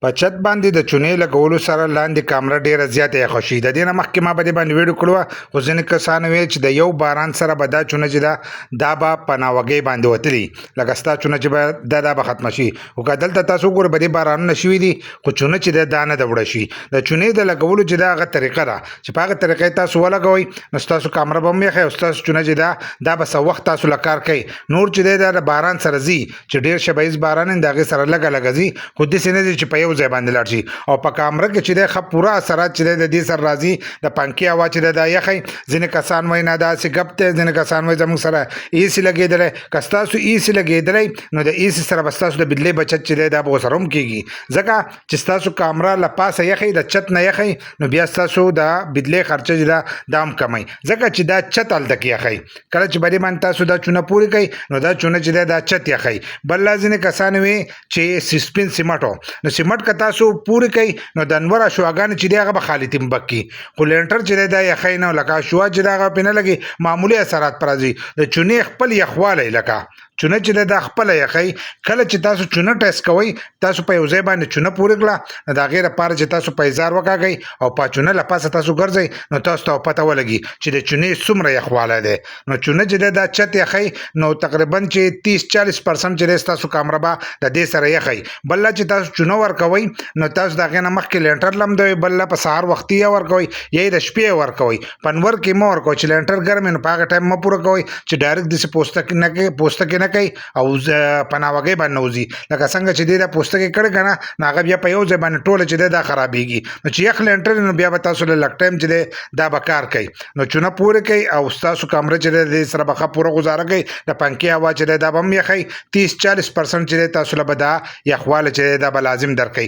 په چت باندې د چونې لګولو سره لاندې کامره ډیره زیاته یخه شي. د دې نه مخکې ما په دې باندې ویډیو کړو، خو ځینې کسانو ویل چې د یو باران سره به دا چونه چې دا به په ناوګۍ باندې وتلي، لکه ستا چونه چې به دا به ختمه شي. خو که دلته تاسو وګورئ په دې بارانونه شوي دي، خو چونه چې دا نه ده وړه شي. د چونې د لګولو چې دا هغه طریقه ده چې په هغه طریقې تاسو ولګوئ، نو ستاسو کامره به هم یخی او ستاسو چونه چې دا به څه وخت تاسو له کار کوي. نور چې دی دا د باران سره ځي، چې ډېر شبهیز باران د هغې سره لږه لږه ځي، خو داسې نه ځي چې په یو ځای باندې لاړ شي. او په کامره کې چې دی ښه پوره اثرات چې دی د دې سره راځي. د پنکې هوا چې دی دا یخی. ځینې کسان وایي نه داسې ګپ دی، ځینې کسان وایي زموږ سره ایسي لګېدلی. که ستاسو ایسي لګېدلی، نو د ایسي سره به ستاسو د بجلۍ بچت چې دی دا به ورسره هم کېږي، ځکه چې ستاسو کامره له پاسه یخی، د چت نه یخی، نو بیا ستاسو د بجلۍ خرچه چې ده دا هم کمی، ځکه چې دا چت هلته کې یخی. کله چې په دې باندې تاسو دا چونه پورې کوئ، نو دا چونه چې دی دا چت یخی. بل لا ځینې کسان وایي چې سپین سیمټ و، نو سیمټ که تاسو پورې کوئ، نو د انور اشواګانې چې دی هغه به خالي تمبک کي. خو لینټر چې دی دا یخی نه، لکه اشوا چې دی هغه پرې نه لګي، معمولي اثرات پر راځي. د چونې خپل یخوالی، لکه چونه چې دا خپله یخی. کله چې تاسو چونه ټیسټ کوئ، تاسو په یو ځای باندې چونه پورې کړه، نو د هغې لپاره چې تاسو پیزار وکاږئ او په چونه له پاسه تاسو ګرځئ، نو تاسو ته پته ولګي چې د چونې څومره یخوالی دی. نو چونه چې دی دا چت یخی، نو تقریبا چې 30-40% چې دی ستاسو کامره به د دې سره یخی. بل لا چې تاسو چونه ورکوئ، نو تاسو د هغې نه مخکې لینټر لمدوئ، بل لا په سهار وختي یې ورکوئ یا یې د شپې یې ورکوئ. په انور کې مه ورکوئ چې لینټر ګرم وي، نو په هغه ټایم مه پوره کوئ چې ډایرکټ داسې پوستکې نه کوي او په ناوګۍ باندې وځي. لکه څنګه چې دی دا پوستکې کړی که نه، نو هغه بیا په یو ځای باندې ټوله چې دی دا خرابېږي. نو چې یخ لینټر وي، نو بیا به تاسو له لږ ټایم چې دی دا به کار کوي. نو چونه پورې کوئ او ستاسو کامره چې دی د دې سره به ښه پوره ګزاره کوي. د پنکې هوا چې دی دا به هم یخی. 30-40% چې دی تاسو له به دا یخوالی چې دی دا به لازم درکوي.